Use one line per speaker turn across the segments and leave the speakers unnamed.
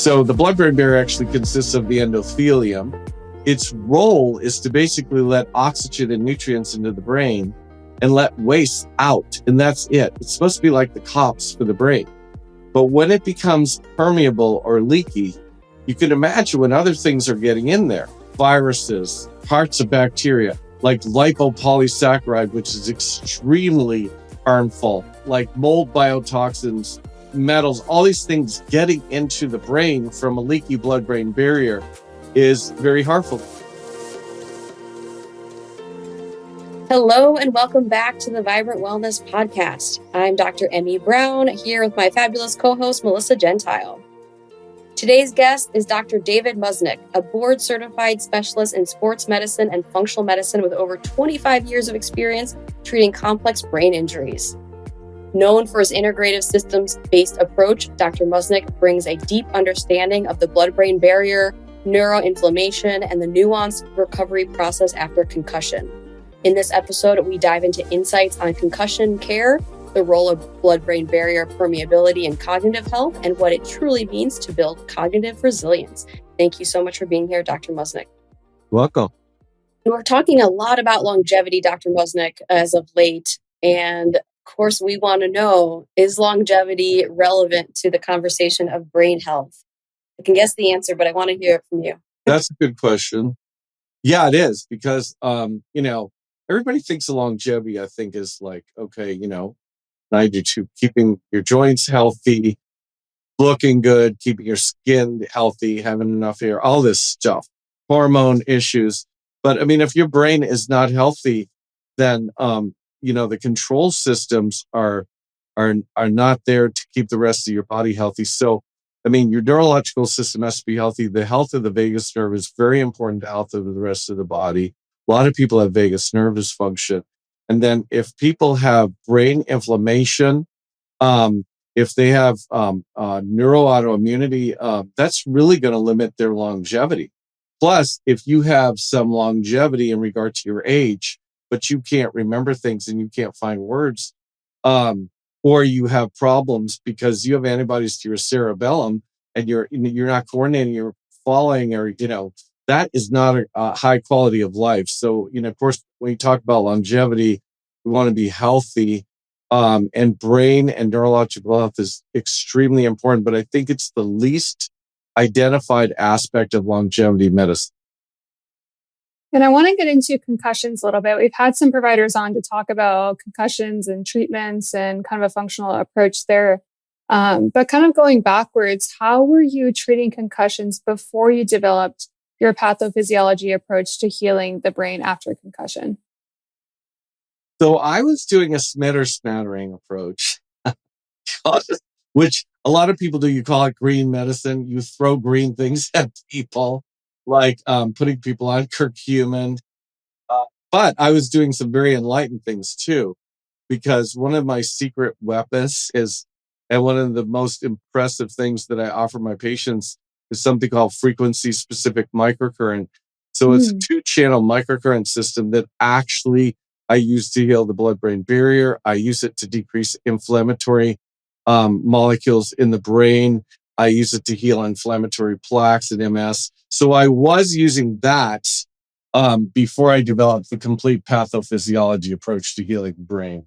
So the blood-brain barrier actually consists of the endothelium. Its role is to basically let oxygen and nutrients into the brain and let waste out. And that's it. It's supposed to be like the cops for the brain. But when it becomes permeable or leaky, you can imagine when other things are getting in there, viruses, parts of bacteria, like lipopolysaccharide, which is extremely harmful, like mold biotoxins, metals, all these things getting into the brain from a leaky blood-brain barrier is very harmful.
Hello and welcome back to the Vibrant Wellness Podcast. I'm Dr. Emmie Brown, here with my fabulous co-host, Melissa Gentile. Today's guest is Dr. David Musnik, a board-certified specialist in sports medicine and functional medicine with over 25 years of experience treating complex brain injuries. Known for his integrative systems-based approach, Dr. Musnik brings a deep understanding of the blood-brain barrier, neuroinflammation, and the nuanced recovery process after concussion. In this episode, we dive into insights on concussion care, the role of blood-brain barrier permeability in cognitive health, and what it truly means to build cognitive resilience. Thank you so much for being here, Dr. Musnik.
Welcome.
We're talking a lot about longevity, Dr. Musnik, as of late. And of course, we want to know, is longevity relevant to the conversation of brain health? I can guess the answer, but I want to hear it from you.
That's a good question. Yeah, it is because, everybody thinks of longevity, I think, is like, okay, 92, keeping your joints healthy, looking good, keeping your skin healthy, having enough hair, all this stuff, hormone issues. But I mean, if your brain is not healthy, then, the control systems are not there to keep the rest of your body healthy. So, I mean, your neurological system has to be healthy. The health of the vagus nerve is very important to the health of the rest of the body. A lot of people have vagus nerve dysfunction. And then if people have brain inflammation, if they have neuroautoimmunity, that's really going to limit their longevity. Plus, if you have some longevity in regard to your age, but you can't remember things and you can't find words, or you have problems because you have antibodies to your cerebellum and you're not coordinating, you're falling, or that is not a high quality of life. So of course, when you talk about longevity, we want to be healthy, and brain and neurological health is extremely important. But I think it's the least identified aspect of longevity medicine.
And I want to get into concussions a little bit. We've had some providers on to talk about concussions and treatments and kind of a functional approach there. But kind of going backwards, how were you treating concussions before you developed your pathophysiology approach to healing the brain after concussion?
So I was doing a smattering approach, which a lot of people do. You call it green medicine. You throw green things at people, like putting people on curcumin. But I was doing some very enlightened things too, because one of my secret weapons is, and one of the most impressive things that I offer my patients is something called frequency-specific microcurrent. So it's a 2-channel microcurrent system that actually I use to heal the blood-brain barrier. I use it to decrease inflammatory molecules in the brain. I use it to heal inflammatory plaques and MS. So I was using that before I developed the complete pathophysiology approach to healing the brain.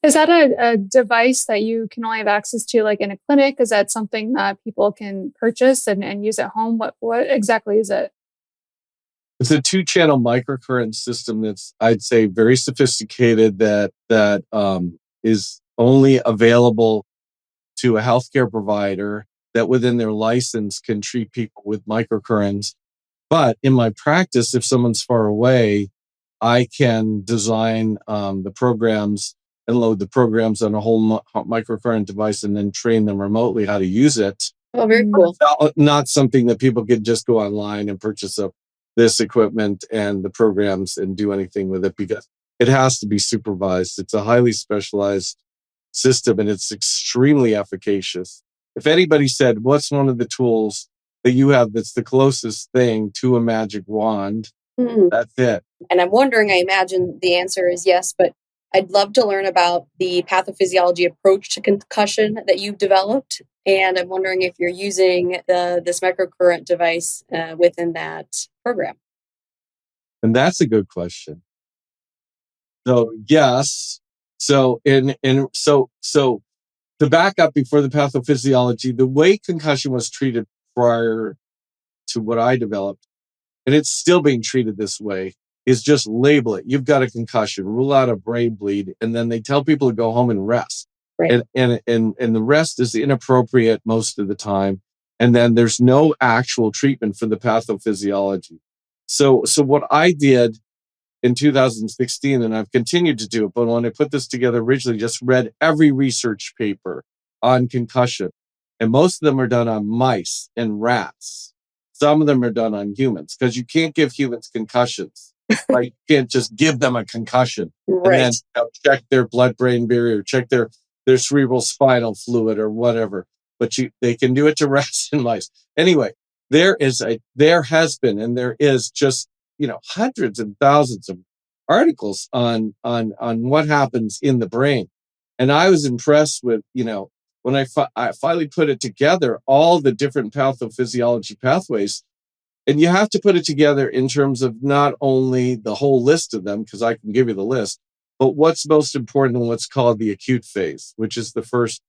Is that a device that you can only have access to like in a clinic? Is that something that people can purchase and use at home? What exactly is it?
It's a 2-channel microcurrent system that's, I'd say, very sophisticated, that is only available to a healthcare provider that within their license can treat people with microcurrents. But in my practice, if someone's far away, I can design the programs and load the programs on a whole microcurrent device and then train them remotely how to use it.
Oh, very cool.
Not something that people could just go online and purchase up this equipment and the programs and do anything with it, because it has to be supervised. It's a highly specialized system and it's extremely efficacious. If anybody said, what's one of the tools that you have that's the closest thing to a magic wand, that's it.
And I'm wondering, I imagine the answer is yes, but I'd love to learn about the pathophysiology approach to concussion that you've developed. And I'm wondering if you're using this microcurrent device within that program.
And that's a good question. So yes. So so to back up before the pathophysiology, the way concussion was treated prior to what I developed, and it's still being treated this way, is just label it. You've got a concussion, rule out a brain bleed, and then they tell people to go home and rest.
Right.
And the rest is inappropriate most of the time. And then there's no actual treatment for the pathophysiology. So what I did in 2016, and I've continued to do it, but when I put this together originally, just read every research paper on concussion. And most of them are done on mice and rats. Some of them are done on humans because you can't give humans concussions. Right? You can't just give them a concussion and then check their blood-brain barrier, check their cerebral spinal fluid or whatever. But they can do it to rats and mice. Anyway, there has been, and there is just hundreds and thousands of articles on what happens in the brain. And I was impressed with, when I finally put it together, all the different pathophysiology pathways. And you have to put it together in terms of not only the whole list of them, because I can give you the list, but what's most important in what's called the acute phase, which is the first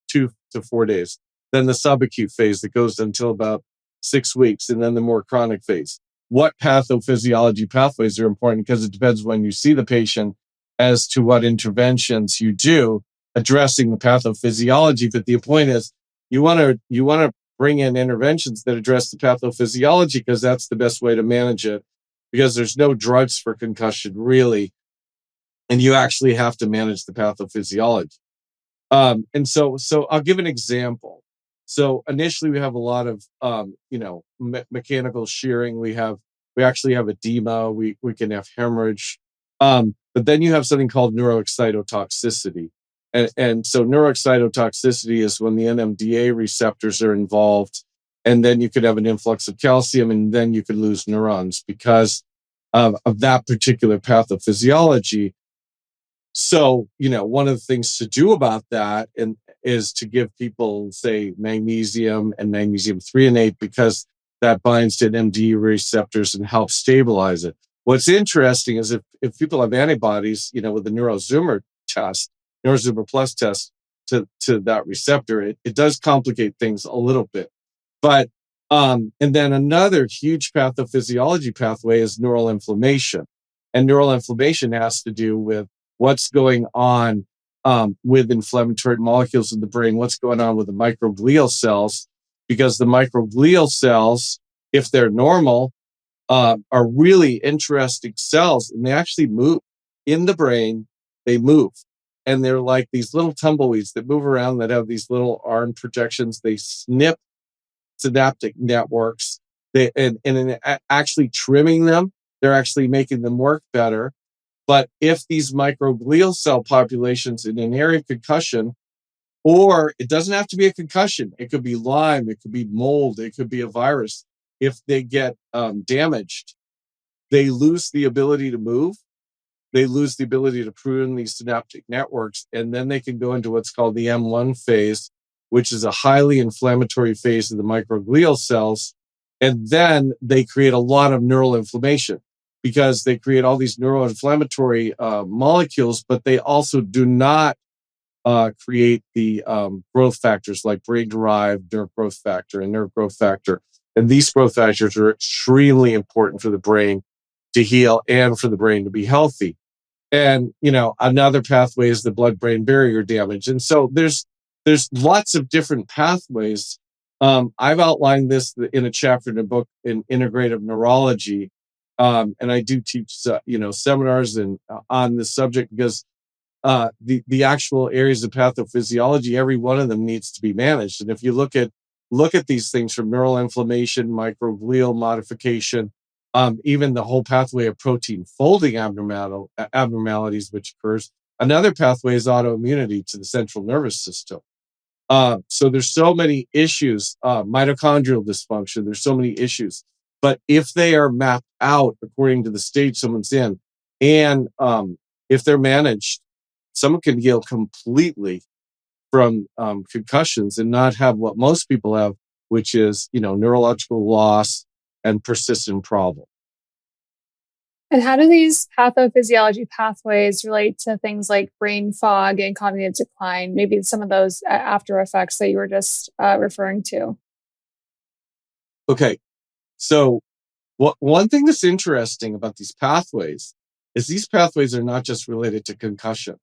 2 to 4 days. Then the subacute phase that goes until about 6 weeks, and then the more chronic phase. What pathophysiology pathways are important because it depends when you see the patient as to what interventions you do addressing the pathophysiology. But the point is, you want to bring in interventions that address the pathophysiology because that's the best way to manage it. Because there's no drugs for concussion really, and you actually have to manage the pathophysiology. And so I'll give an example. So initially we have a lot of, mechanical shearing. We actually have edema. We can have hemorrhage. But then you have something called neuroexcitotoxicity. And so neuroexcitotoxicity is when the NMDA receptors are involved. And then you could have an influx of calcium, and then you could lose neurons because of that particular pathophysiology. So, one of the things to do about that is to give people, say, magnesium and magnesium threonate because that binds to NMDA receptors and helps stabilize it. What's interesting is if people have antibodies, with the NeuroZoomer Plus test to that receptor, it does complicate things a little bit. But and then another huge pathophysiology pathway is neural inflammation. And neural inflammation has to do with what's going on with inflammatory molecules in the brain, what's going on with the microglial cells, because the microglial cells, if they're normal, are really interesting cells, and they actually move in the brain. They move, and they're like these little tumbleweeds that move around that have these little arm projections. They snip synaptic networks. And in actually trimming them, they're actually making them work better. But if these microglial cell populations in an area of concussion, or it doesn't have to be a concussion, it could be Lyme, it could be mold, it could be a virus. If they get damaged, they lose the ability to move. They lose the ability to prune these synaptic networks, and then they can go into what's called the M1 phase, which is a highly inflammatory phase of the microglial cells. And then they create a lot of neural inflammation because they create all these neuroinflammatory molecules, but they also do not create the growth factors like brain-derived nerve growth factor and nerve growth factor. And these growth factors are extremely important for the brain to heal and for the brain to be healthy. And, another pathway is the blood-brain barrier damage. And so there's lots of different pathways. I've outlined this in a chapter in a book in integrative neurology. And I do teach, seminars on this subject because the actual areas of pathophysiology, every one of them needs to be managed. And if you look at these things from neural inflammation, microglial modification, even the whole pathway of protein folding abnormalities, which occurs. Another pathway is autoimmunity to the central nervous system. So there's so many issues, mitochondrial dysfunction, there's so many issues. But if they are mapped out according to the stage someone's in, and if they're managed, someone can heal completely from concussions and not have what most people have, which is, neurological loss and persistent problem.
And how do these pathophysiology pathways relate to things like brain fog and cognitive decline? Maybe some of those after effects that you were just referring to.
Okay, so one thing that's interesting about these pathways is these pathways are not just related to concussion.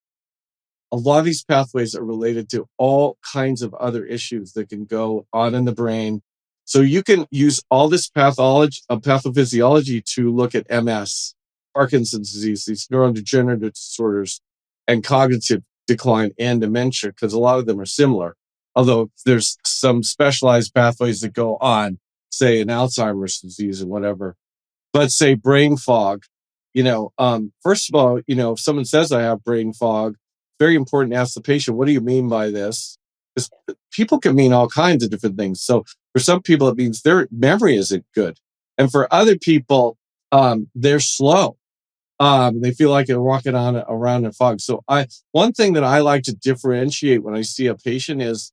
A lot of these pathways are related to all kinds of other issues that can go on in the brain. So you can use all this pathophysiology to look at MS, Parkinson's disease, these neurodegenerative disorders, and cognitive decline and dementia, because a lot of them are similar. Although there's some specialized pathways that go on, say, in Alzheimer's disease and whatever. But say brain fog, first of all, if someone says I have brain fog, very important to ask the patient, what do you mean by this? Because people can mean all kinds of different things. So for some people, it means their memory isn't good. And for other people, they're slow. They feel like they're walking around in fog. So one thing that I like to differentiate when I see a patient is,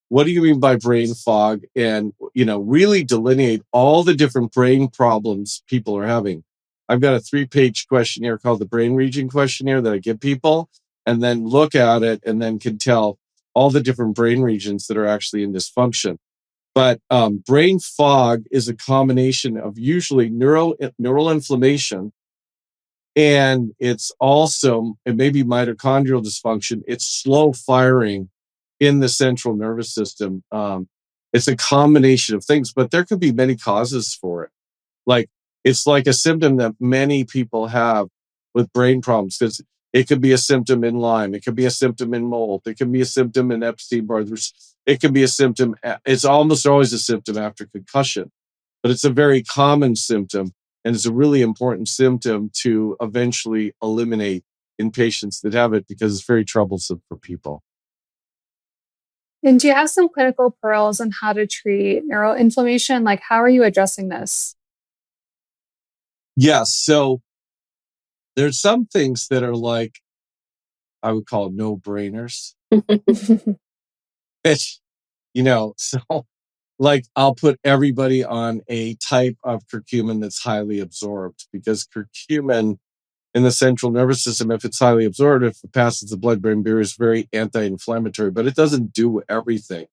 what do you mean by brain fog? And, really delineate all the different brain problems people are having. I've got a 3-page questionnaire called the Brain Region Questionnaire that I give people, and then look at it and then can tell all the different brain regions that are actually in dysfunction. But brain fog is a combination of usually neural inflammation, and it may be mitochondrial dysfunction. It's slow firing in the central nervous system. It's a combination of things, but there could be many causes for it. It's like a symptom that many people have with brain problems, because it could be a symptom in Lyme. It could be a symptom in mold. It can be a symptom in Epstein-Barr. It can be a symptom. It's almost always a symptom after concussion, but it's a very common symptom. And it's a really important symptom to eventually eliminate in patients that have it, because it's very troublesome for people.
And do you have some clinical pearls on how to treat neuroinflammation? Like, how are you addressing this?
Yes. So there's some things that are like, I would call no-brainers. Which, so like I'll put everybody on a type of curcumin that's highly absorbed, because curcumin in the central nervous system, if it's highly absorbed, if it passes the blood-brain barrier, is very anti-inflammatory, but it doesn't do everything.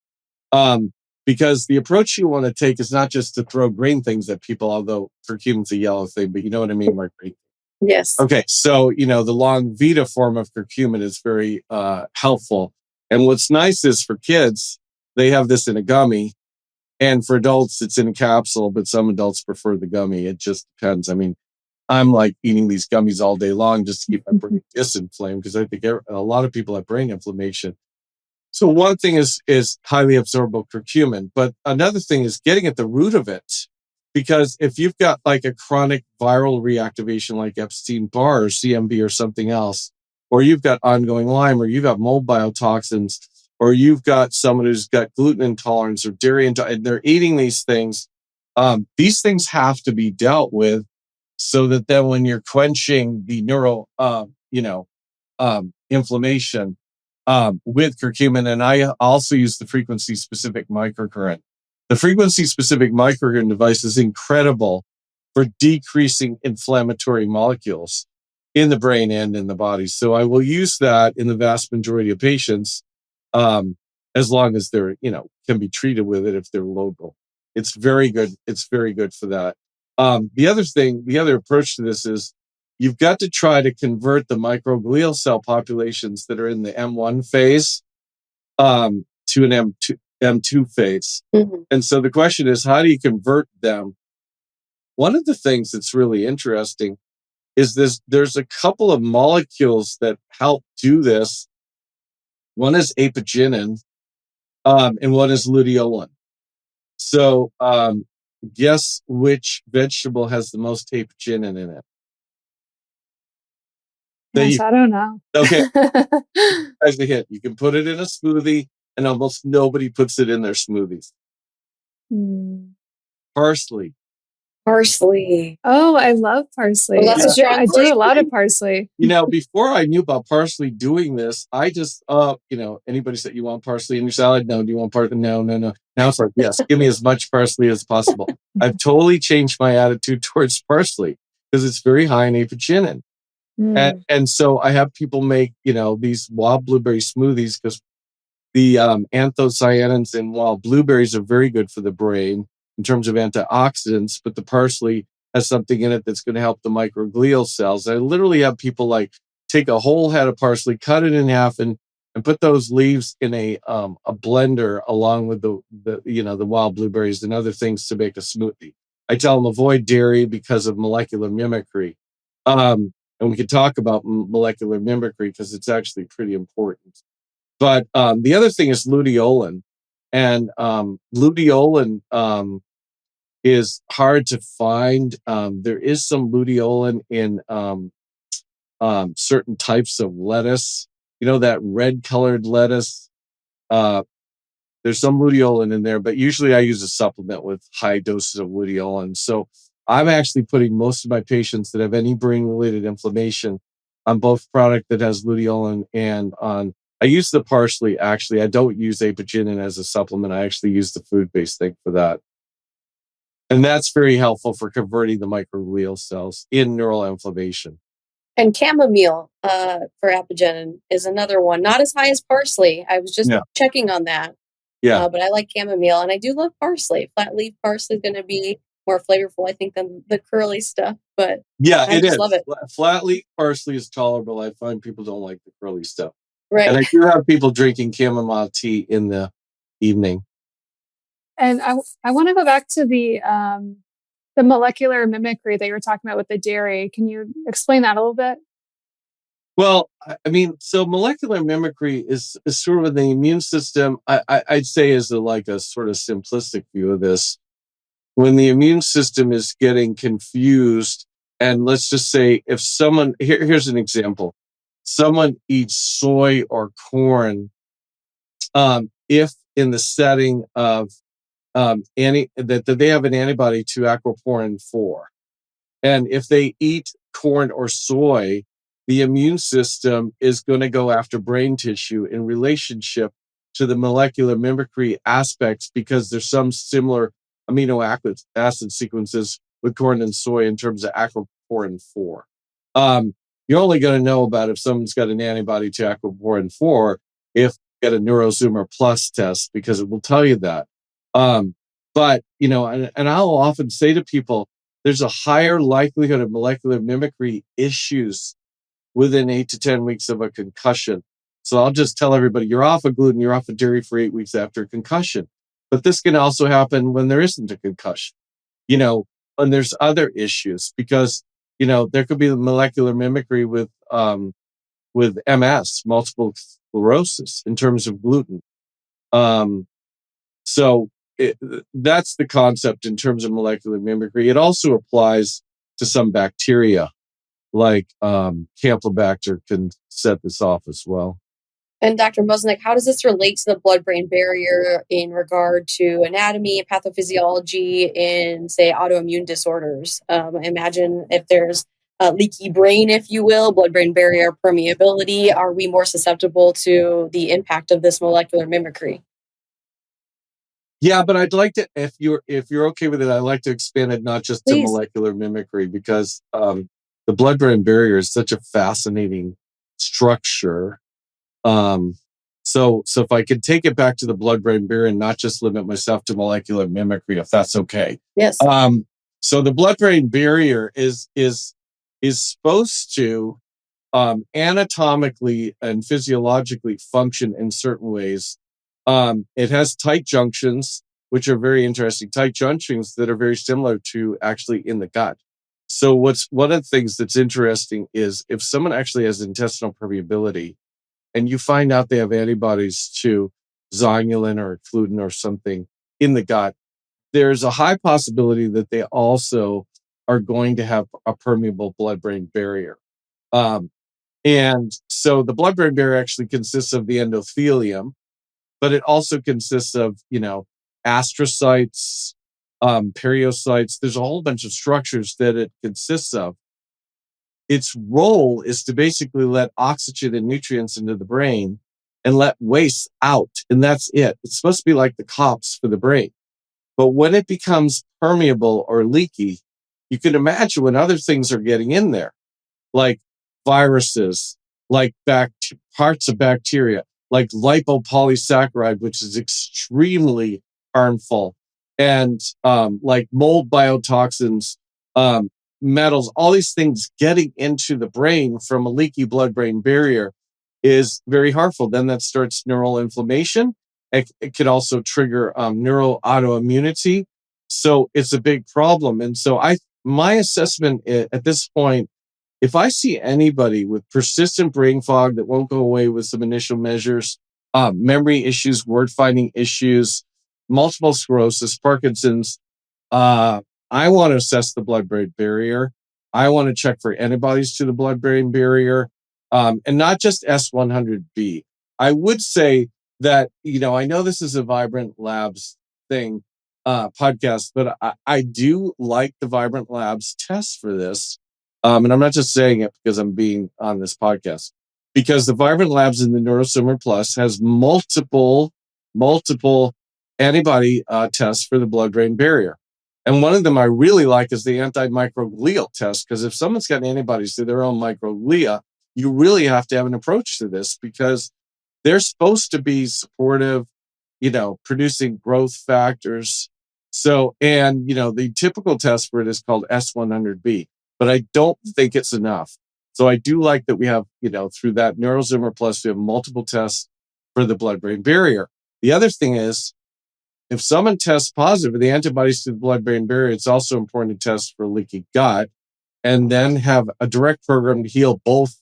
Because the approach you want to take is not just to throw green things at people, although curcumin's a yellow thing, but you know what I mean, Marguerite?
Yes.
Okay, so the long vita form of curcumin is very helpful. And what's nice is for kids, they have this in a gummy, and for adults, it's in a capsule, but some adults prefer the gummy. It just depends. I mean, I'm like eating these gummies all day long just to keep my brain disinflamed, because I think a lot of people have brain inflammation. So one thing is highly absorbable curcumin, but another thing is getting at the root of it. Because if you've got like a chronic viral reactivation like Epstein-Barr or CMV or something else, or you've got ongoing Lyme, or you've got mold biotoxins, or you've got someone who's got gluten intolerance or dairy intolerance, and they're eating these things have to be dealt with, so that then when you're quenching the neural, inflammation with curcumin, and I also use the frequency-specific microcurrent. The frequency-specific microcurrent device is incredible for decreasing inflammatory molecules in the brain and in the body. So I will use that in the vast majority of patients, as long as they're, can be treated with it if they're local. It's very good. It's very good for that. The other approach to this is you've got to try to convert the microglial cell populations that are in the M1 phase to an M2 phase.
Mm-hmm.
And so the question is, how do you convert them? One of the things that's really interesting is there's a couple of molecules that help do this. One is apigenin, and one is luteolin. So guess which vegetable has the most apigenin in it?
Yes, I don't know.
Okay. As a hint, you can put it in a smoothie, and almost nobody puts it in their smoothies. Parsley.
Parsley.
Oh, I love parsley.
Well, that's a strong
I do
flavor.
a lot of parsley.
Before I knew about parsley doing this, I just, anybody said, you want parsley in your salad? No. Do you want parsley? No. Now it's like, yes, give me as much parsley as possible. I've totally changed my attitude towards parsley because it's very high in apigenin. And so I have people make, these wild blueberry smoothies because the anthocyanins in wild blueberries are very good for the brain in terms of antioxidants, but the parsley has something in it that's going to help the microglial cells. I literally have people like take a whole head of parsley, cut it in half, and put those leaves in a blender along with the wild blueberries and other things to make a smoothie. I tell them avoid dairy because of molecular mimicry. And we could talk about molecular mimicry because it's actually pretty important. But the other thing is luteolin. And luteolin is hard to find. There is some luteolin in certain types of lettuce. That red colored lettuce. There's some luteolin in there, but usually I use a supplement with high doses of luteolin. So I'm actually putting most of my patients that have any brain-related inflammation on both product that has luteolin and on. I use the parsley, actually. I don't use apigenin as a supplement. I actually use the food-based thing for that. And that's very helpful for converting the microglial cells in neural inflammation.
And chamomile for apigenin is another one. Not as high as parsley. I was just checking on that.
Yeah.
But I like chamomile, and I do love parsley. Flat leaf parsley is going to be more flavorful, I think, than the curly stuff. But
yeah,
I just love it.
Flat leaf parsley is tolerable. I find people don't like the curly stuff.
Right.
And I do have people drinking chamomile tea in the evening.
And I want to go back to the molecular mimicry that you were talking about with the dairy. Can you explain that a little bit?
Well, I mean, so molecular mimicry is sort of in the immune system. I'd say is like a sort of simplistic view of this. When the immune system is getting confused, and let's just say if someone, here's an example. Someone eats soy or corn, if in the setting of that they have an antibody to aquaporin 4. And if they eat corn or soy, the immune system is going to go after brain tissue in relationship to the molecular mimicry aspects because there's some similar amino acid sequences with corn and soy in terms of aquaporin 4. You're only going to know about if someone's got an antibody to aquaporin 4 if you get a NeuroZoomer Plus test because it will tell you that. But, and I'll often say to people, there's a higher likelihood of molecular mimicry issues within 8 to 10 weeks of a concussion. So I'll just tell everybody, you're off of gluten, you're off of dairy for 8 weeks after a concussion. But this can also happen when there isn't a concussion, when there's other issues, because, there could be molecular mimicry with MS, multiple sclerosis, in terms of gluten. So that's the concept in terms of molecular mimicry. It also applies to some bacteria, like Campylobacter can set this off as well.
And Dr. Musnik, how does this relate to the blood-brain barrier in regard to anatomy, pathophysiology, in, say, autoimmune disorders? Imagine if there's a leaky brain, if you will, blood-brain barrier permeability, are we more susceptible to the impact of this molecular mimicry?
Yeah, but I'd like to, if you're okay with it, I'd like to expand it not just to molecular mimicry, because the blood-brain barrier is such a fascinating structure. So if I could take it back to the blood-brain barrier and not just limit myself to molecular mimicry, if that's okay.
Yes.
So the blood-brain barrier is supposed to anatomically and physiologically function in certain ways. It has tight junctions, which are very interesting, tight junctions that are very similar to actually in the gut. So one of the things that's interesting is if someone actually has intestinal permeability and you find out they have antibodies to zonulin or gluten or something in the gut, there's a high possibility that they also are going to have a permeable blood-brain barrier. And so the blood-brain barrier actually consists of the endothelium, but it also consists of, astrocytes, periocytes. There's a whole bunch of structures that it consists of. Its role is to basically let oxygen and nutrients into the brain and let waste out. And that's it. It's supposed to be like the cops for the brain. But when it becomes permeable or leaky, you can imagine when other things are getting in there, like viruses, like parts of bacteria, like lipopolysaccharide, which is extremely harmful, and like mold biotoxins, metals, all these things getting into the brain from a leaky blood-brain barrier is very harmful. Then that starts neural inflammation. It could also trigger neuro autoimmunity. So it's a big problem. And so my assessment at this point, if I see anybody with persistent brain fog that won't go away with some initial measures, memory issues, word finding issues, multiple sclerosis, Parkinson's, I want to assess the blood-brain barrier. I want to check for antibodies to the blood-brain barrier, and not just S100B. I would say that, I know this is a Vibrant Labs thing, podcast, but I do like the Vibrant Labs test for this. And I'm not just saying it because I'm being on this podcast, because the Vibrant Labs in the NeuroZoomer Plus has multiple antibody tests for the blood-brain barrier. And one of them I really like is the anti-microglial test, because if someone's got antibodies to their own microglia, you really have to have an approach to this because they're supposed to be supportive, producing growth factors. So, and, the typical test for it is called S100B, but I don't think it's enough. So I do like that we have, through that NeuroZoomer Plus, we have multiple tests for the blood-brain barrier. The other thing is, if someone tests positive for the antibodies to the blood-brain barrier, it's also important to test for leaky gut and then have a direct program to heal both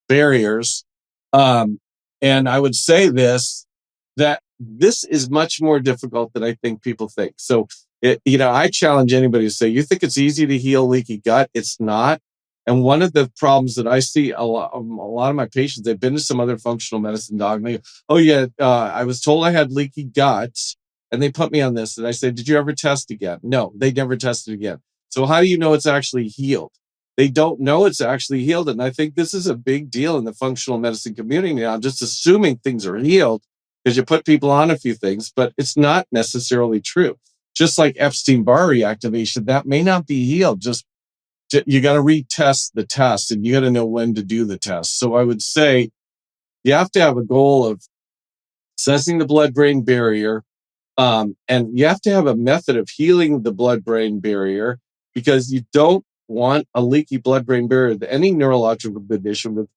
barriers. And I would say that this is much more difficult than I think people think. So, I challenge anybody to say, you think it's easy to heal leaky gut? It's not. And one of the problems that I see a lot of my patients, they've been to some other functional medicine doc, and they go, oh yeah, I was told I had leaky gut, and they put me on this. And I said, did you ever test again? No, they never tested again. So how do you know it's actually healed? They don't know it's actually healed. And I think this is a big deal in the functional medicine community now, just assuming things are healed because you put people on a few things, but it's not necessarily true. Just like Epstein-Barr reactivation, that may not be healed. Just you got to retest the test, and you got to know when to do the test. So I would say you have to have a goal of assessing the blood-brain barrier, and you have to have a method of healing the blood-brain barrier, because you don't want a leaky blood-brain barrier. Any neurological condition with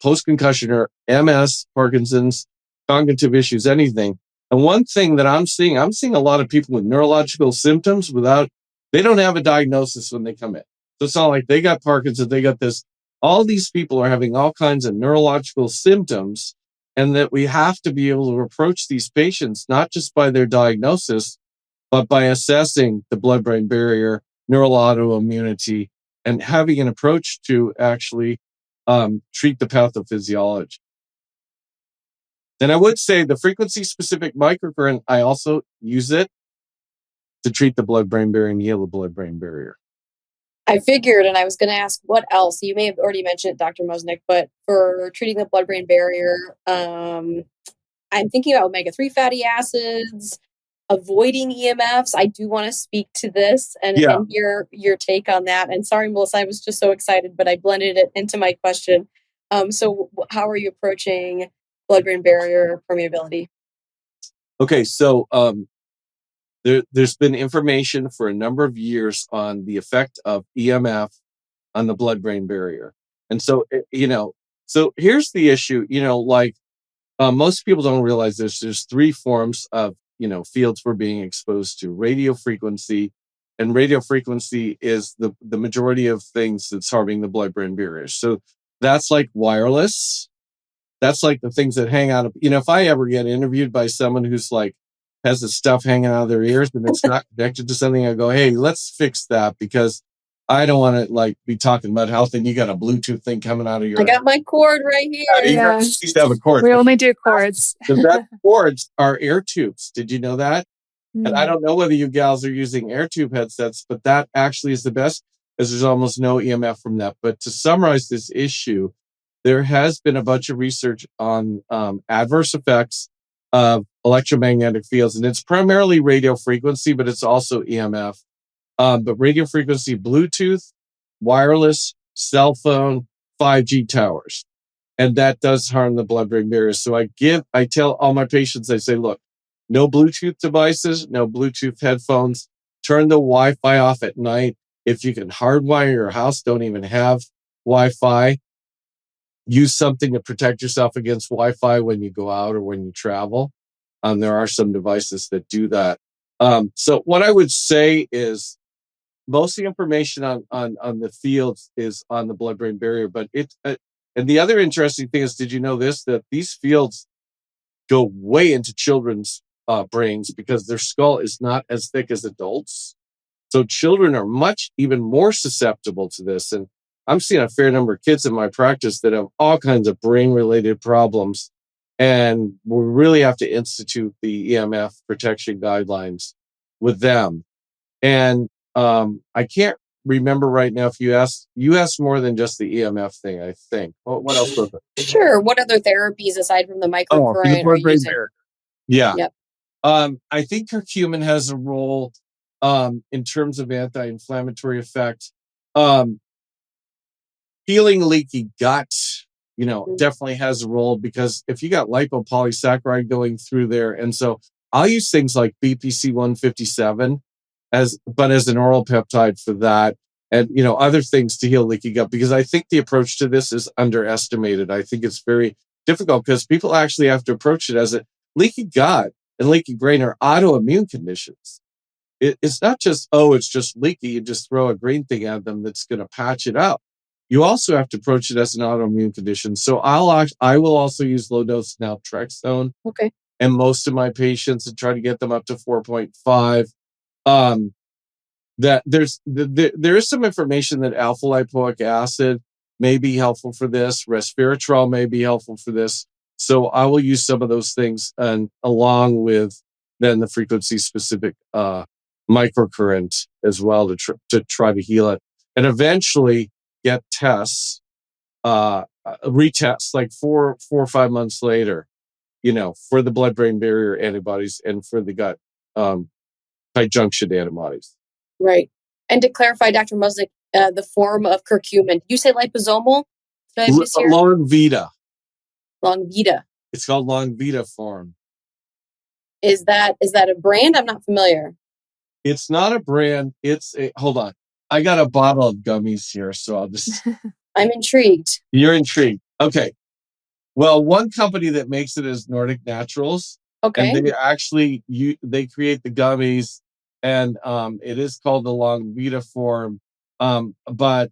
post-concussion or MS, Parkinson's, cognitive issues, anything. And one thing that I'm seeing a lot of people with neurological symptoms they don't have a diagnosis when they come in. So it's not like they got Parkinson's, they got this. All these people are having all kinds of neurological symptoms, and that we have to be able to approach these patients, not just by their diagnosis, but by assessing the blood-brain barrier, neural autoimmunity, and having an approach to actually treat the pathophysiology. Then I would say the frequency-specific microcurrent, I also use it to treat the blood-brain barrier and heal the blood-brain barrier.
I figured, and I was going to ask what else. You may have already mentioned it, Dr. Musnick, but for treating the blood-brain barrier, I'm thinking about omega-3 fatty acids, avoiding EMFs. I do want to speak to this and hear your take on that. And sorry, Melissa, I was just so excited, but I blended it into my question. So how are you approaching blood-brain barrier permeability?
Okay, so there's been information for a number of years on the effect of EMF on the blood-brain barrier. And so, so here's the issue, most people don't realize there's three forms of, fields we're being exposed to: radio frequency. And radio frequency is the majority of things that's harming the blood-brain barrier. So that's like wireless. That's like the things that hang out of, if I ever get interviewed by someone who's like, has the stuff hanging out of their ears and it's not connected to something, I go, hey, let's fix that, because I don't want to be talking about health and you got a Bluetooth thing coming out of your.
I got my cord right here.
Yeah.
You used to have a cord.
We only do cords.
That cords are air tubes. Did you know that? And I don't know whether you gals are using air tube headsets, but that actually is the best, as there's almost no EMF from that. But to summarize this issue, there has been a bunch of research on adverse effects of electromagnetic fields, and it's primarily radio frequency, but it's also EMF. But radio frequency, Bluetooth, wireless, cell phone, 5G towers. And that does harm the blood-brain barrier. So I tell all my patients, I say, look, no Bluetooth devices, no Bluetooth headphones. Turn the Wi-Fi off at night. If you can hardwire your house, don't even have Wi-Fi. Use something to protect yourself against Wi-Fi when you go out or when you travel. There are some devices that do that. So what I would say is most of the information on the fields is on the blood-brain barrier, but and the other interesting thing is, did you know this, that these fields go way into children's brains because their skull is not as thick as adults. So children are even more susceptible to this. And I'm seeing a fair number of kids in my practice that have all kinds of brain-related problems. And we really have to institute the EMF protection guidelines with them. And I can't remember right now if you asked more than just the EMF thing, I think. What else was it?
Sure. What other therapies aside from the microcurrent are you using?
Yeah.
Yep.
I think curcumin has a role in terms of anti-inflammatory effect. Healing leaky gut, definitely has a role, because if you got lipopolysaccharide going through there, and so I'll use things like BPC 157 as an oral peptide for that, and other things to heal leaky gut, because I think the approach to this is underestimated. I think it's very difficult because people actually have to approach it as a leaky gut and leaky brain are autoimmune conditions. It's not just, it's just leaky, you just throw a green thing at them that's going to patch it up. You also have to approach it as an autoimmune condition. So I will also use low dose naltrexone.
Okay.
And most of my patients, and try to get them up to 4.5. That there is some information that alpha lipoic acid may be helpful for this. Resveratrol may be helpful for this. So I will use some of those things, and along with then the frequency specific microcurrent as well to try to heal it, and eventually get tests, retests like 4 or 5 months later, for the blood-brain barrier antibodies and for the gut tight junction antibodies.
Right. And to clarify, Dr. Musnik, the form of curcumin, did you say liposomal?
Long Vita.
Long Vita.
It's called Long Vita form.
Is that a brand? I'm not familiar.
It's not a brand. Hold on. I got a bottle of gummies here, so I'll just...
I'm intrigued.
You're intrigued. Okay. Well, one company that makes it is Nordic Naturals.
Okay.
And they actually, they create the gummies, and it is called the Long Vita form. But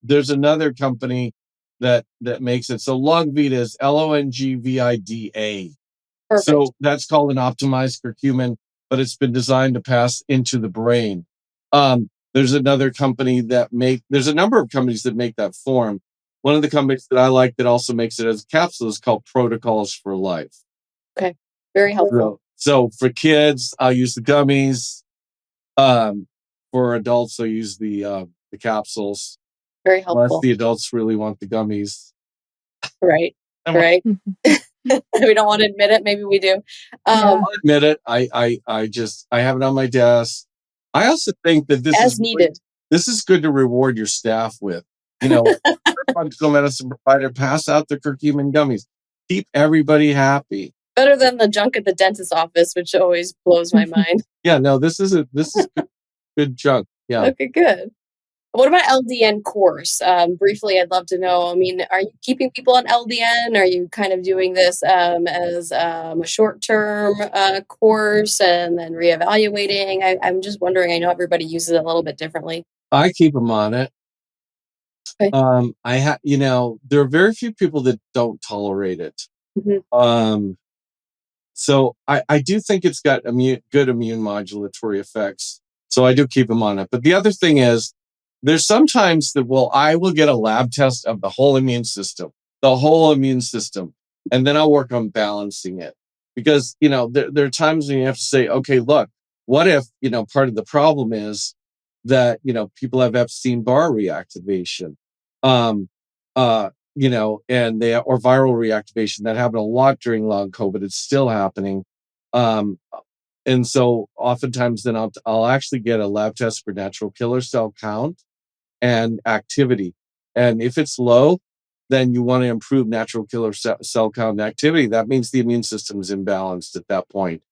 there's another company that makes it. So Long Vita is LONGVIDA.
Perfect.
So that's called an optimized curcumin, but it's been designed to pass into the brain. There's another company there's a number of companies that make that form. One of the companies that I like that also makes it as a capsule is called Protocols for Life.
Okay. Very helpful.
So for kids, I'll use the gummies. For adults, I'll use the capsules.
Very helpful.
Unless the adults really want the gummies.
Right. Right. We don't want to admit it. Maybe we do.
I'll admit it. I have it on my desk. I also think that this
is needed.
This is good to reward your staff with. Functional medicine provider, pass out the curcumin gummies. Keep everybody happy.
Better than the junk at the dentist's office, which always blows my mind.
Yeah, no, this is good junk. Yeah.
Okay, good. What about LDN course? Briefly, I'd love to know. I mean, are you keeping people on LDN? Are you kind of doing this as a short-term course and then reevaluating? I'm just wondering. I know everybody uses it a little bit differently.
I keep them on it. Okay. There are very few people that don't tolerate it. Mm-hmm. So I do think it's got good immune modulatory effects. So I do keep them on it. But the other thing is, there's sometimes I will get a lab test of the whole immune system, and then I'll work on balancing it. Because, there are times when you have to say, okay, look, what if, part of the problem is that, people have Epstein-Barr reactivation, um, and or viral reactivation that happened a lot during long COVID. It's still happening. Um, and so oftentimes then I'll actually get a lab test for natural killer cell count and activity. And if it's low, then you want to improve natural killer cell count and activity. That means the immune system is imbalanced at that point.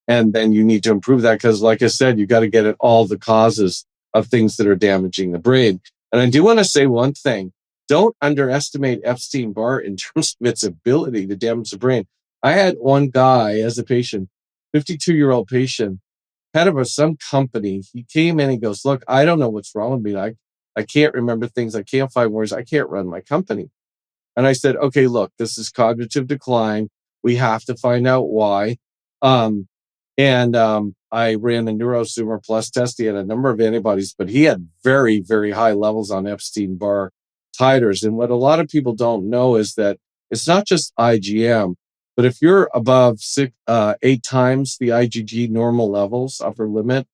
And then you need to improve that because, like I said, you got to get at all the causes of things that are damaging the brain. And I do want to say one thing. Don't underestimate Epstein-Barr in terms of its ability to damage the brain. I had one guy as a patient, 52-year-old patient, head of some company. He came in and goes, look, I don't know what's wrong with me. I can't remember things. I can't find words. I can't run my company. And I said, okay, look, this is cognitive decline. We have to find out why. I ran a NeuroZoomer Plus test. He had a number of antibodies, but he had very, very high levels on Epstein-Barr titers. And what a lot of people don't know is that it's not just IgM, but if you're above 8 times the IgG normal levels, upper limit,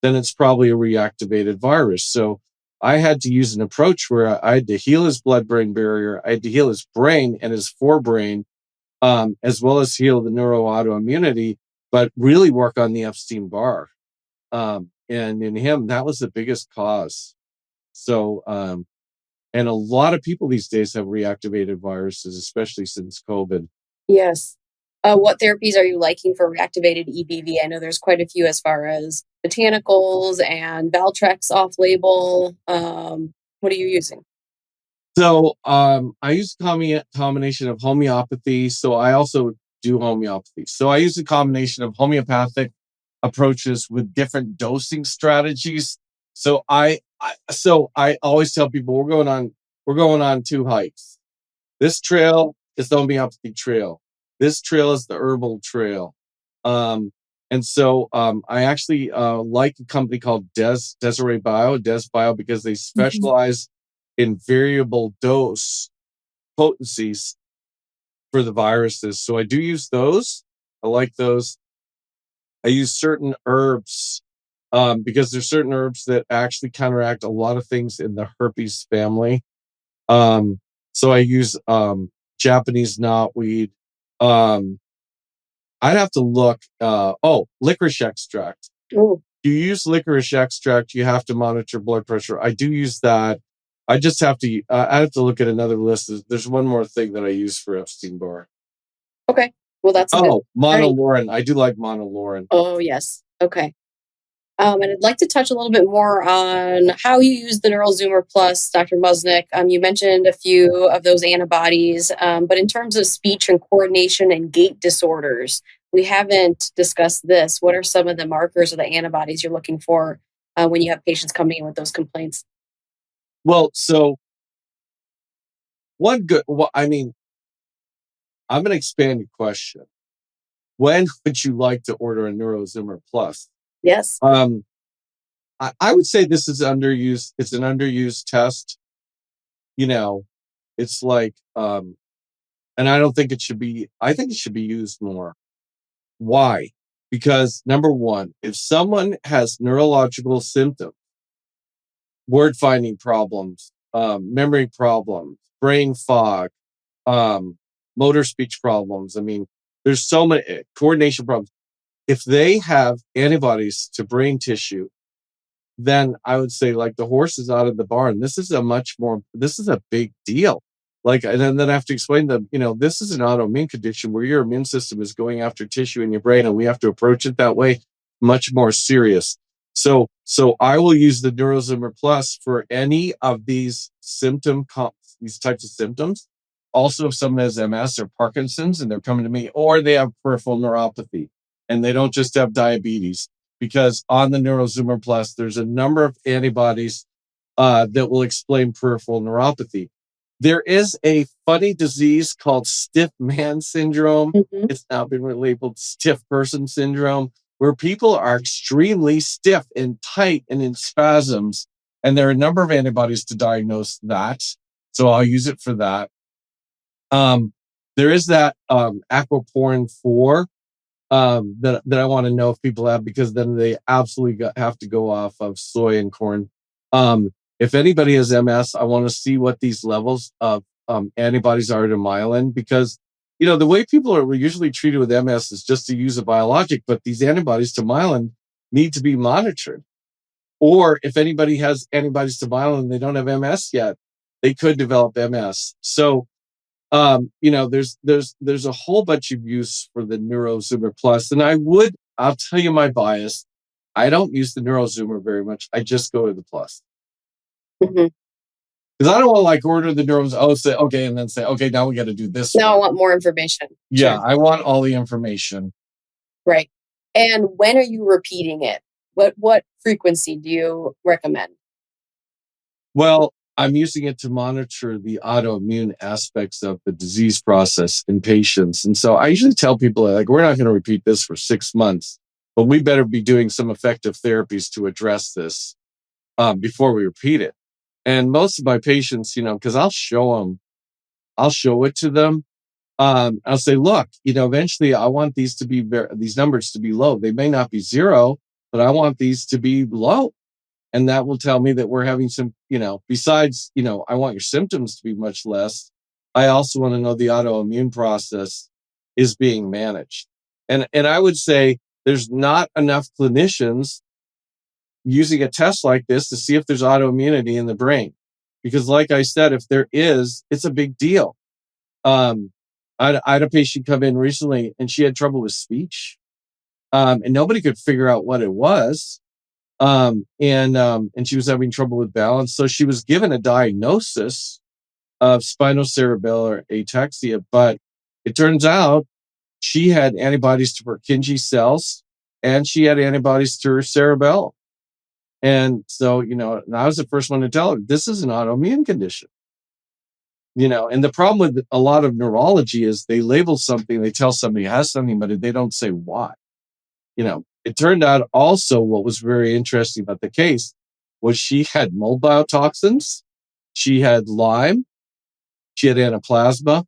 then it's probably a reactivated virus. So I had to use an approach where I had to heal his blood-brain barrier. I had to heal his brain and his forebrain, as well as heal the neuroautoimmunity, but really work on the Epstein-Barr. And in him, that was the biggest cause. So, and a lot of people these days have reactivated viruses, especially since COVID.
Yes. What therapies are you liking for reactivated EBV? I know there's quite a few as far as botanicals and Valtrex off-label. What are you using?
So I use a combination of homeopathy. So I also do homeopathy. So I use a combination of homeopathic approaches with different dosing strategies. So I always tell people we're going on 2 hikes. This trail is the homeopathy trail. This trail is the herbal trail. And so I actually like a company called Desiree Bio, Des Bio, because they specialize in variable dose potencies for the viruses. So I do use those. I like those. I use certain herbs because there's certain herbs that actually counteract a lot of things in the herpes family. So I use Japanese knotweed. I'd have to look. Licorice extract.
Oh,
You use licorice extract, you have to monitor blood pressure. I do use that. I just have to. I have to look at another list. There's one more thing that I use for Epstein-Barr.
okay. Well, that's a good.
Oh, monolaurin. I do like monolaurin.
Oh, yes. Okay. And I'd like to touch a little bit more on how you use the NeuroZoomer Plus, Dr. Musnik. You mentioned a few of those antibodies, but in terms of speech and coordination and gait disorders, we haven't discussed this. What are some of the markers or the antibodies you're looking for when you have patients coming in with those complaints?
Well, so one good. Well, I mean, I'm going to expand your question. When would you like to order a NeuroZoomer Plus?
Yes.
I would say this is underused. It's an underused test. It's like, and I don't think it should be. I think it should be used more. Why? Because number one, if someone has neurological symptoms, word finding problems, memory problems, brain fog, motor speech problems. I mean, there's so many coordination problems. If they have antibodies to brain tissue, then I would say like the horse is out of the barn. This is a big deal. Like, and then I have to explain to them, this is an autoimmune condition where your immune system is going after tissue in your brain, and we have to approach it that way, much more serious. So I will use the NeuroZoomer Plus for any of these these types of symptoms. Also, if someone has MS or Parkinson's and they're coming to me, or they have peripheral neuropathy and they don't just have diabetes, because on the NeuroZoomer Plus, there's a number of antibodies that will explain peripheral neuropathy. There is a funny disease called stiff man syndrome.
Mm-hmm.
It's now been labeled stiff person syndrome, where people are extremely stiff and tight and in spasms. And there are a number of antibodies to diagnose that. So I'll use it for that. There is that aquaporin 4 that I want to know if people have, because then they absolutely have to go off of soy and corn. If anybody has MS, I want to see what these levels of antibodies are to myelin, because the way people are usually treated with MS is just to use a biologic, but these antibodies to myelin need to be monitored. Or if anybody has antibodies to myelin and they don't have MS yet, they could develop MS. So there's a whole bunch of use for the NeuroZoomer Plus, and I'll tell you my bias. I don't use the NeuroZoomer very much. I just go to the Plus.
Mhm.
Because I don't want to order the Neuros, say okay, and then say, okay, now we got to do this.
Now I want more information.
Yeah,
Sure.
I want all the information.
Right. And when are you repeating it? What frequency do you recommend?
Well, I'm using it to monitor the autoimmune aspects of the disease process in patients. And so I usually tell people, we're not going to repeat this for 6 months, but we better be doing some effective therapies to address this before we repeat it. And most of my patients, because I'll show it to them. I'll say, look, eventually I want these numbers to be low. They may not be zero, but I want these to be low. And that will tell me that we're having some, besides, I want your symptoms to be much less. I also want to know the autoimmune process is being managed. And I would say there's not enough clinicians using a test like this to see if there's autoimmunity in the brain. Because like I said, if there is, it's a big deal. I had a patient come in recently and she had trouble with speech. And nobody could figure out what it was. And she was having trouble with balance. So she was given a diagnosis of spinocerebellar ataxia, but it turns out she had antibodies to Purkinje cells and she had antibodies to her cerebellum. And so, and I was the first one to tell her, this is an autoimmune condition. And the problem with a lot of neurology is they label something, they tell somebody has something, but they don't say why. It turned out also what was very interesting about the case was she had mold biotoxins, she had Lyme, she had anaplasma,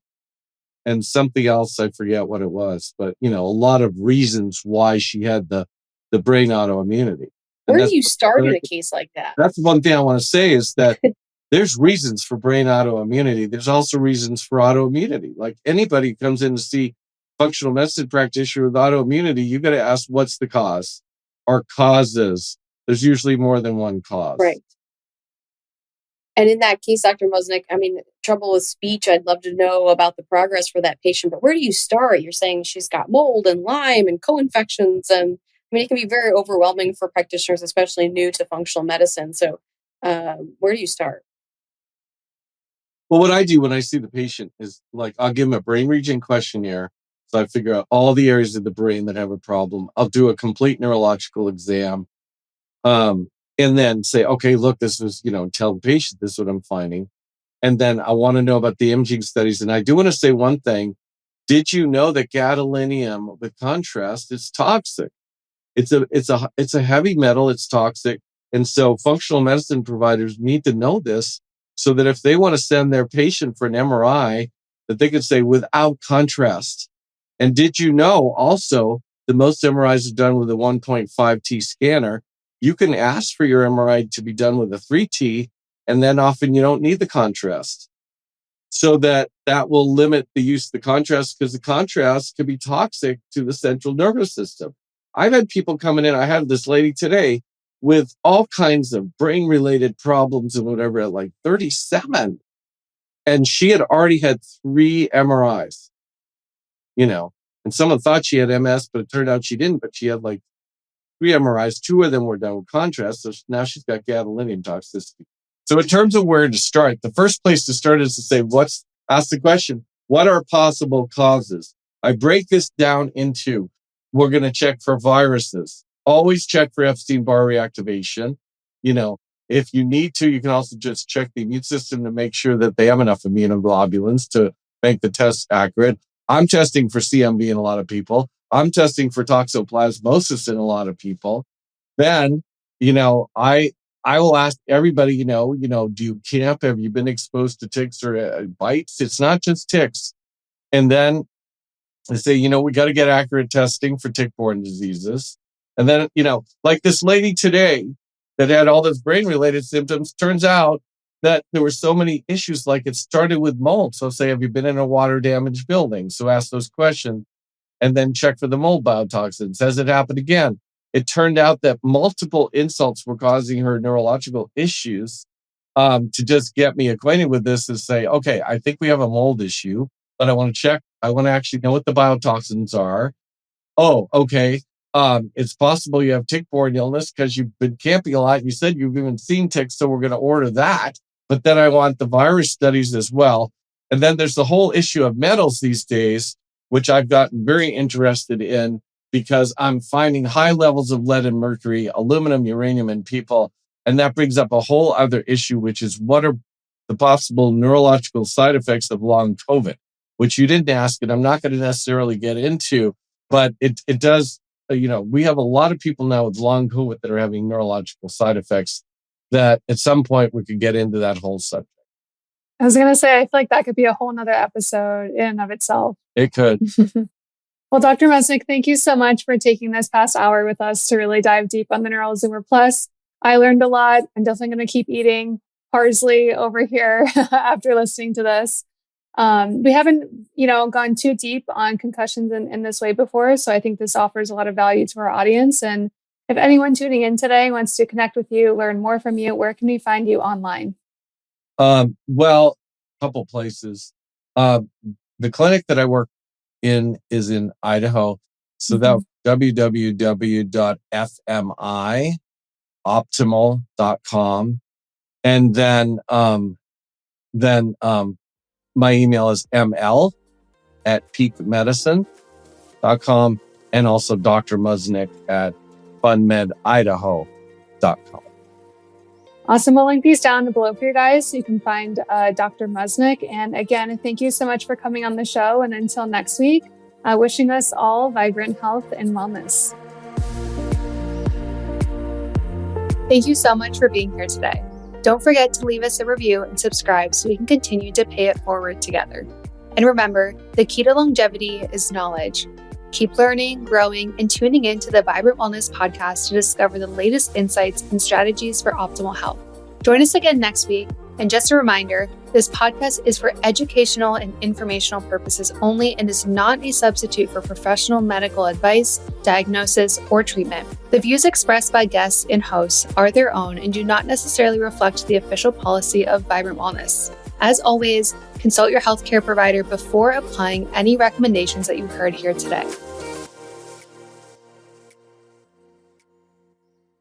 and something else, I forget what it was, but a lot of reasons why she had the brain autoimmunity.
Where do you start in a case like that?
That's one thing I want to say is that there's reasons for brain autoimmunity. There's also reasons for autoimmunity. Like anybody who comes in to see functional medicine practitioner with autoimmunity, you got to ask what's the cause or causes. There's usually more than one cause.
Right. And in that case, Dr. Musnik, trouble with speech, I'd love to know about the progress for that patient, but where do you start? You're saying she's got mold and Lyme and co-infections, and it can be very overwhelming for practitioners, especially new to functional medicine. So where do you start?
Well, what I do when I see the patient is I'll give them a brain region questionnaire. So I figure out all the areas of the brain that have a problem. I'll do a complete neurological exam. And then say, okay, look, this is, tell the patient this is what I'm finding. And then I want to know about the imaging studies. And I do want to say one thing. Did you know that gadolinium, with contrast, is toxic? It's a heavy metal. It's toxic. And so functional medicine providers need to know this so that if they want to send their patient for an MRI, that they could say without contrast. And did you know also the most MRIs are done with a 1.5T scanner? You can ask for your MRI to be done with a 3T, and then often you don't need the contrast. So that will limit the use of the contrast, because the contrast can be toxic to the central nervous system. I've had people coming in. I had this lady today with all kinds of brain-related problems and whatever at 37. And she had already had 3 MRIs, and someone thought she had MS, but it turned out she didn't, but she had 3 MRIs. 2 of them were done with contrast. So now she's got gadolinium toxicity. So in terms of where to start, the first place to start is to say, ask the question, what are possible causes? I break this down into, we're going to check for viruses. Always check for Epstein-Barr reactivation. If you need to, you can also just check the immune system to make sure that they have enough immunoglobulins to make the test accurate. I'm testing for CMV in a lot of people. I'm testing for toxoplasmosis in a lot of people. Then, I will ask everybody, do you camp? Have you been exposed to ticks or bites? It's not just ticks. And then They say, we got to get accurate testing for tick-borne diseases. And then, like this lady today that had all those brain-related symptoms, turns out that there were so many issues, like it started with mold. So say, have you been in a water-damaged building? So ask those questions and then check for the mold biotoxins. Has it happened again? It turned out that multiple insults were causing her neurological issues. To just get me acquainted with this is say, okay, I think we have a mold issue, but I want to check. I want to actually know what the biotoxins are. Oh, okay. It's possible you have tick-borne illness because you've been camping a lot. You said you've even seen ticks, so we're going to order that. But then I want the virus studies as well. And then there's the whole issue of metals these days, which I've gotten very interested in because I'm finding high levels of lead and mercury, aluminum, uranium in people. And that brings up a whole other issue, which is what are the possible neurological side effects of long COVID, which you didn't ask, and I'm not going to necessarily get into, but it does, we have a lot of people now with long COVID that are having neurological side effects that at some point we could get into that whole subject.
I was going to say, I feel like that could be a whole nother episode in and of itself.
It could.
Well, Dr. Musnik, thank you so much for taking this past hour with us to really dive deep on the NeuroZoomer Plus. I learned a lot. I'm definitely going to keep eating parsley over here after listening to this. We haven't, gone too deep on concussions in this way before. So I think this offers a lot of value to our audience. And if anyone tuning in today wants to connect with you, learn more from you, where can we find you online?
Well, a couple places. The clinic that I work in is in Idaho. So that www.fmioptimal.com. And then my email is ml@peakmedicine.com, and also Dr. Musnik at funmedidaho.com.
Awesome. We'll link these down below for you guys so you can find Dr. Musnik. And again, thank you so much for coming on the show. And until next week, wishing us all vibrant health and wellness. Thank you so much for being here today. Don't forget to leave us a review and subscribe so we can continue to pay it forward together. And remember, the key to longevity is knowledge. Keep learning, growing, and tuning in to the Vibrant Wellness podcast to discover the latest insights and strategies for optimal health. Join us again next week. And just a reminder, this podcast is for educational and informational purposes only and is not a substitute for professional medical advice, diagnosis, or treatment. The views expressed by guests and hosts are their own and do not necessarily reflect the official policy of Vibrant Wellness. As always, consult your healthcare provider before applying any recommendations that you heard here today.